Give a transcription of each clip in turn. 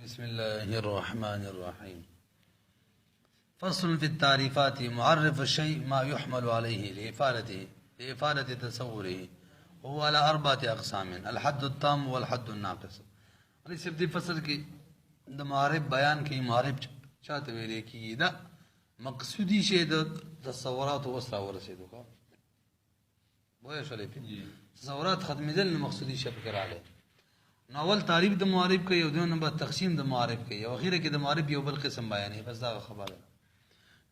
بسم الله الرحمن الرحيم. فصل في التعريفات. معرف الشيء ما يحمل عليه لإفادة تصوره. هو على 4 أقسام: الحد التام والحد الناقص. علی صرف دی فصل کی دا معارف بیان کی معارف چاہتے ویلے کی دا مقصودی شے دا تصورات وسرا ورسیدو کا بویا شلے پی تصورات ختمی دل مقصودی شے پکر آلے. ناول تعریف دا معارف کی یو دیو نمبر تقسیم دا معارف کی یو اخیرہ کی دا معارف یو بل قسم بیانی بس دا خبر ہے.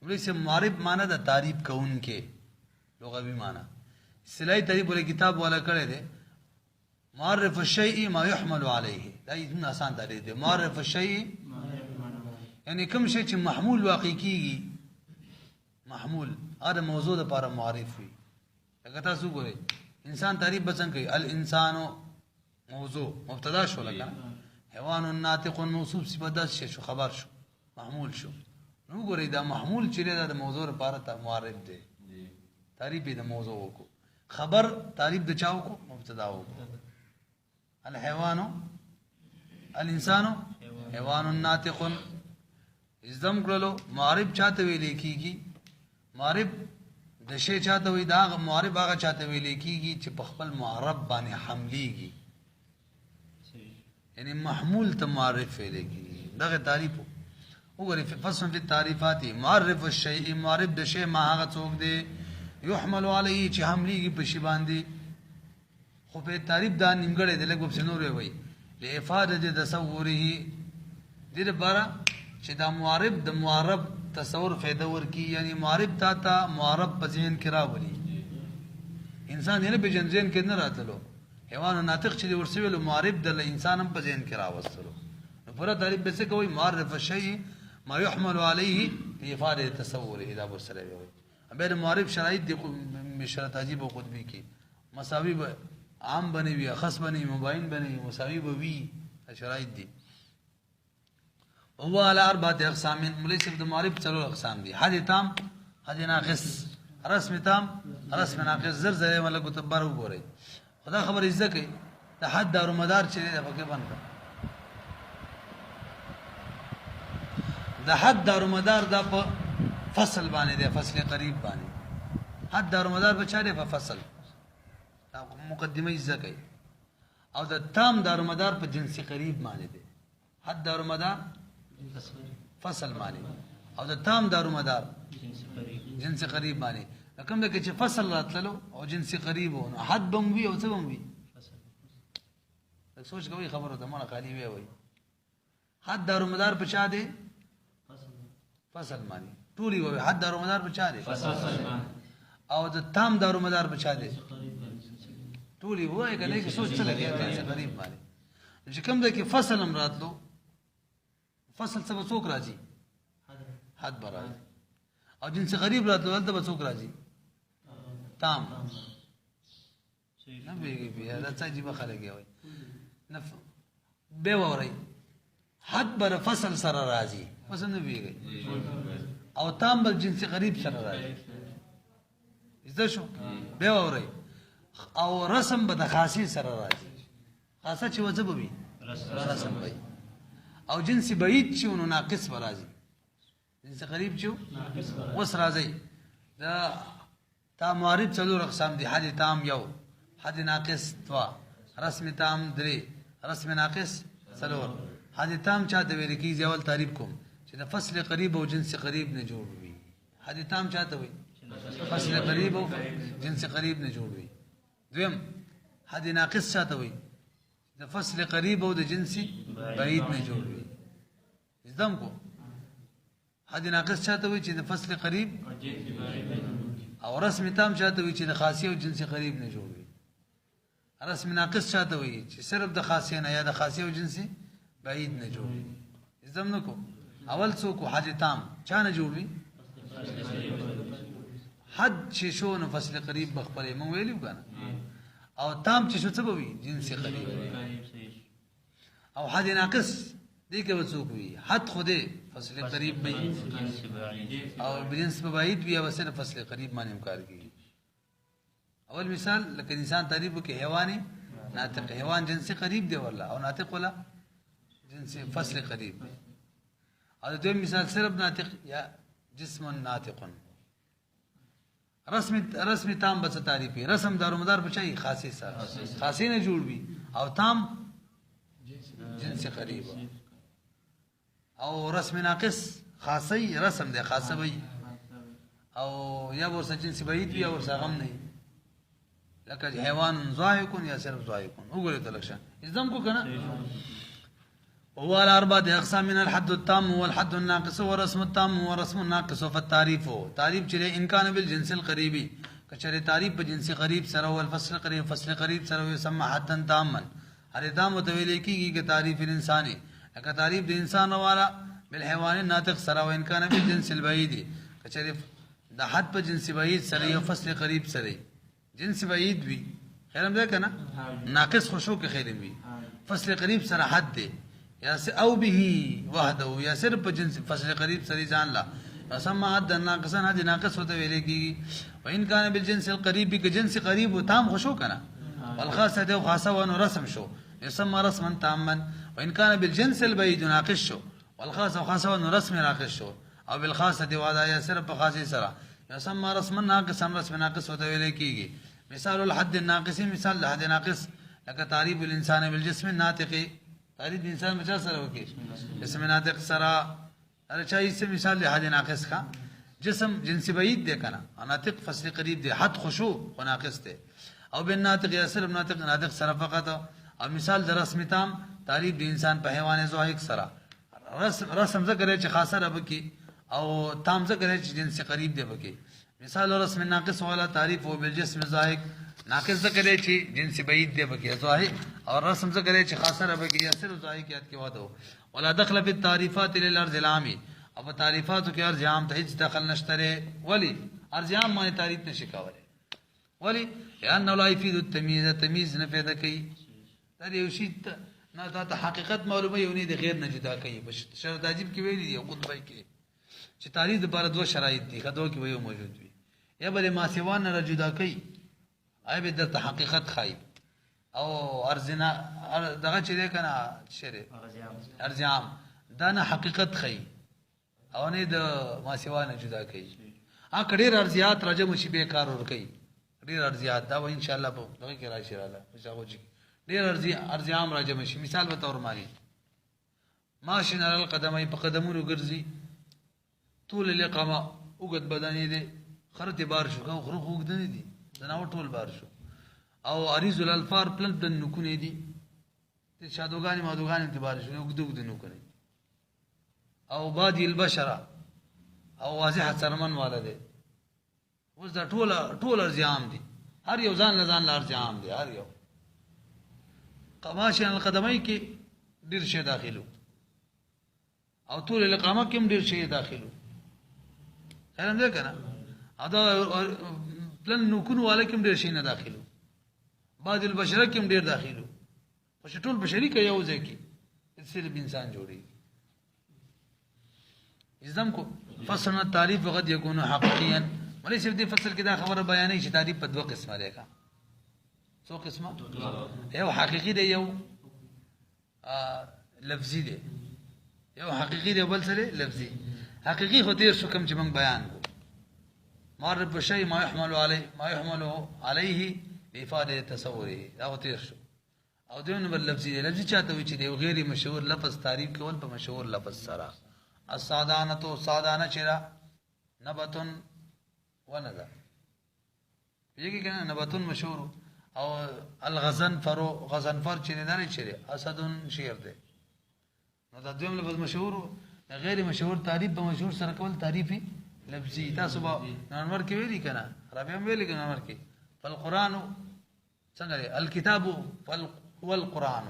بلی سے معارف مانا دا تعریف کون کے لغوی مانا اصطلاحی تعریف بولے کتاب والا کرے دے معرف الشیء ما يحمل علیہ دا اتنا آسان تعریف دے. معرف الشیء یعنی کم شے چھ محمول واقع کی گی محمول آدھا موضوع دا پارا معارف ہوئی اگر تا سو گرے انسان تعریف بچن کئی الانسان موضوع مبتدا شو لگا حیوان ناطق موصوف صفت شو خبر شو محمول شو نو گرے دا محمول چلے دا موضوع دا پارا تا معارف دے تعریف دا موضوع کو خبر تعریف دا چاہو کو مبتدا کو الحیوان الانسان حیوان ناطق ازدم کرلو معارف چاہتے ہوئے لکھی گی معارف دشے چاہتے ہوئے دا معارف آگا چاہتے ہوئے لکھی گی چھ پخپل معرب بانے حملی گی یعنی محمول تا معارف ہے لکھی گی دا تعریف ہو اگر فصل فی تعریفاتی معرف الشیء معرف دشے ما آگا چوک دے یحمل علیہ چھ حملی گی پشی باندی خوب تعریف دا نمگڑے دے لگ بب سنور ہے وی لإفادة تصوره دیر بارا چھ دا معارف دا معرب تصور فیدور کی یعنی معارف تا تا معرب پا ذہن کرا ولی انسان یعنی بے جن ذہن کے نہ رہتا لو حیوان و ناطق چھ دی ورسویلو معارف دا انسان ہم پا ذہن کرا وستلو پورا تعریف بیسے کوئی معرف الشیء ما يحمل علیہ لإفادة تصوره دا برسلے ہوئی بین معارف شرائط دی شرط عجیب و قطبی کی مساوی عام بنی ہوئی خاص بنی مبین بنی مساوی بوی شرائط دی. وهو على 4 اقسام ملیس ابن معارف 4 اقسام دی. حد تام حد ناقص رسم تام رسم ناقص زر ملک تبار ہو رہی خدا خبر عزت ہے دا حد دار و مدار چلے دا پکے بن کر دا حد دار و مدار دا پا فصل بانے دے فصل قریب بانے حد دار و مدار بچا دے پا فصل مقدمہ عزت ہے او دا تام دار و مدار پا جنس قریب مانے دے حد دار و مدار فصل مانے او دا تام دار و مدار جنس قریب مانے لکم دا کہ فصل رات للو او جنس قریب ہو حد بموی او سب بموی سوچ کوئی خبر ہوتا مانا خالی ہوئے ہوئی حد دار و مدار پچا دے فصل مانی طولی ہوئے حد دار و مدار پچا دے او دا تام دار و مدار پچا دے طولی ہوئے کہ نہیں کہ سوچ چلے گیا جنس قریب مانے جکم دا کہ فصل ہم رات لو فصل سب سوک راجی حد برا اور جن سے غریب رہا تو تب سوک راجی تام نہ بے گئی بھی اچھا جی بخالے گیا ہوئی بے ہو رہی حد بر فصل سر راجی فصل نہ بھی گئی اور تام بر جن سے غریب سر راجی اس در شو بے ہو رہی اور رسم بد خاصی سر راجی خاصا چی وزب بھی رسم بھائی او جنس بعید چیو نو ناقص برازی جنس قریب چیو وس رازی دا تا معارف 4 اقسام دی. حد تام یو حد ناقص 2 رسم تام 3 رسم ناقص 4 حد تام چاہتے ہوئے رکیز اول تعریف کم چی دا فصل قریب و جنس قریب نے جوڑ ہوئی حد تام چاہتے ہوئی فصل قریب و جنس قریب نے جوڑ ہوئی. دویم حد ناقص چاہتے ہوئی دا فصل قریب و دا جنسی بعید نے جوڑ ہوئی ازدم کو. حد ناقص چاہتے ہوئی چی دا فصل قریب اور رسم تام چاہتے ہوئی چی دا خاصی و جنسی قریب نے جوڑ ہوئی. رسم ناقص چاہتے ہوئی چی صرف دا خاصی نا یا دا خاصی و جنسی بعید نے جوڑ ہوئی ازدم نکو. اول سو کو حد تام چاہ نہ جوڑ ہوئی حد چشو نو فصل قریب بخبرے من ویلیو کانا او تام چشو سب ہوئی جنسی قریب او حد ناقص دیکھے وصوک ہوئی حد خودے فصل قریب بھی اور بجنس بعید بھی وسیل فصل قریب مانے امکار کی. اول مثال لیکن انسان تعریف کہ حیوانی ناطق حیوان جنس قریب دے والا اور ناطق والا جنس فصل قریب دی. اور دو مثال صرف ناطق یا جسم ناطق. رسم تام بس تعریفی رسم دار و مدار بچائی خاصی سر خاصی نے جوڑ بھی او تام جنس قریب او رسم ناقص خاصی رسم دے خاص بھئی او یا ورسا جنس بعید بھی اور غم نہیں لکہ حیوان ضاحکن یا صرف ضاحکن اگلے تلکشا ازدم کو کنا. هو على أربعة أقسام من الحد التام والحد الناقص ورسم التام ورسم الناقص فالتعريف تعريف چلے إن كان بالجنس القريب كشر تعريف بجنس قريب سر والفصل قريب فصل قريب سر يسمى حدا تاما. هر تام متویلے کی تعریف الانسانی کا تعریف الانسان والا بالحيوان الناطق سر وإن كان بالجنس البعيد كشر دا حد بجنس بعيد سر وفصل قريب سر جنس بعيد بھی خیرم دے کنا ناقص خوشو کے خیرم بھی فصل قریب سر حد دے یا او به وحده یا صرف جنس فصل قریب سری جان لا يسمى حد ناقصا حد ناقص ہوتے ویلے کی. وان كان بالجنس القريب کہ جنس قریب و تام خوشو کنا والخاصه ده خاصه و رسم شو يسمى رسما تاما. وان كان بالجنس البعيد ناقص شو والخاصه خاصه و رسم ناقص شو او بالخاصه ده وعدا یا صرف خاصی سرا يسمى رسما ناقصا رسم ناقص ہوتے ویلے کی. مثال الحد الناقص مثال الحد ناقص لك تعريف الانسان بالجسم الناطق تعریف انسان بچا سر ہوگی جسم ناطق سرا ارے چاہیے سے مثال لحد ناقص کا جسم جنس بعید دے کنا ناطق فصل قریب دے حد خشوع و ناقص دے او بن ناطق یا صرف ناطق سرا فقط او مثال در رسم تام تعریف دی انسان پہ حیوان ضاحک سرا رسم ذکر ہے خاصہ رب کی او تام ذکر ہے جنس قریب دے بکی. مثال رسم ناقص والا تعریف و بالجسم ضاحک ناقص ذکر ہے جنس بعید دے بکی ضاحک اور رسم ذکر ہے خاصہ رب کی یا صرف ضاحک یاد کے وعدہ ہو. ولا دخل في التعريفات للارض العام اب تعریفات کے ارض عام تھے دخل نشترے ولی ارض عام معنی تعریف نے شکاولے ولی لانه لا يفيد التمييز تمیز نہ پیدا کی در یوشیت نہ تا حقیقت معلومه یونی د غیر نہ جدا کی بس شرط عجیب کی ویلی دی خود بھائی کی چ تعریف بار دو شرائط دی خدو کی وی موجود بھی یا بل ما سیوان نہ جدا کی ای به د حقیقت خای او ارزنا دغه چې ده کنه شری ارزام دا نه حقیقت خای او نه د ما سیوانه جدا کوي ا کډیر ارزیات راجم شي به کار ور کوي ډیر ارزیات دا و ان شاء الله په دغه کې راشي رااله مشاغو جی ډیر ارزیام راجم شي مثال به تور مانی ماشین ال القدمای په قدمونو ګرځي طول الاقامه وګد بدنې دي خرته بار شو کو خرو وګد نه دي زناو ټول بار شو او عریض الالفار پلن دن نکونه دي ته شادوغانی مادوغانی اعتبار شو وګدوګ دنو کوي او بادی البشره او واضح سرمن والا دي اوس دا ټول ارزام دي هر یو ځان لزان ارزام دي هر یو قماشن القدمای کې ډیر شي داخلو او طول الاقامه کې ډیر شي داخلو خیرم ده کنه ادا پلن نکونه والا کې ډیر شي نه داخلو بعد البشره کې ډیر داخلو خو ټول بشری کې یو ځای کې صرف انسان جوړي ازدم کو فصل التعریف قد يكون حقيقيا وليس في فصل كده خبر بیانې چې تعریف په دوه قسمه ده څو قسمه یو حقيقي دی یو لفظي دی یو حقيقي دی بل سره لفظي حقيقي خو تیر شو کوم چې موږ بیان کو معرف بشيء ما يحمل عليه لافاده تصوره دا تیر شو او دونه بل لفظي دی لفظي چاته وي چې دی غیر مشهور لفظ تعریف کول په مشهور لفظ سره السادانه سادانه چرا نبتن ونذا یکی کنه نبتن مشهور او الغزنفر غزنفر چنه نه چره اسدن شیر ده نو دا دویم لفظ مشهور غیر مشهور تعریف به مشهور سره کول تعریفي لفظي تاسو به نور کې ویلي کنه رابع هم ویلي کنه نور کې فالقران څنګه الكتاب والقران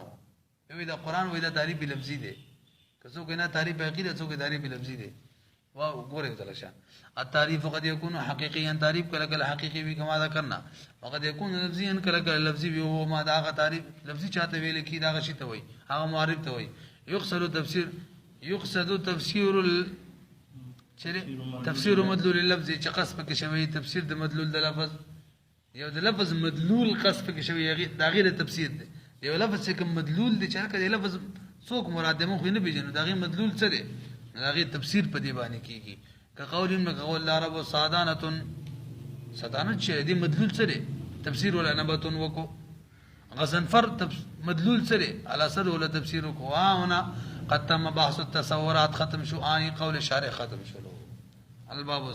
یوه دا قران وې دا تعریف لفظي ده کسو کنا تعریف عقیدت سو کے تعریف لفظی دے واو گورے تلاشا التعریف قد يكون حقيقيا تعریف کلا کلا حقیقی بھی کما دا کرنا وقد يكون لفظيا کلا کلا لفظی بھی وہ ما دا تعریف لفظی چاہتے ویلے کی دا غشی ته وای هغه معرف ته وای يقصد تفسير تفسير مدلول اللفظ چې قصب کې شوی تفسیر د مدلول د لفظ یو د لفظ مدلول قصب کې شوی دا غیر تفسیر دی یو لفظ چې کوم مدلول دی چې کله لفظ څوک مراد دې مخ نه پیژنو دغه مدلول څه دی دغه تفسیر په دی باندې کیږي که قول ابن قول العرب صادانه صدانه چې دې مدلول څه دی تفسیر ولا نبتون وکو غزنفر مدلول څه دی الاثر ولا تفسیر وکو هنا قد تم بحث التصورات ختم شو آنی قول شارح ختم شو الباب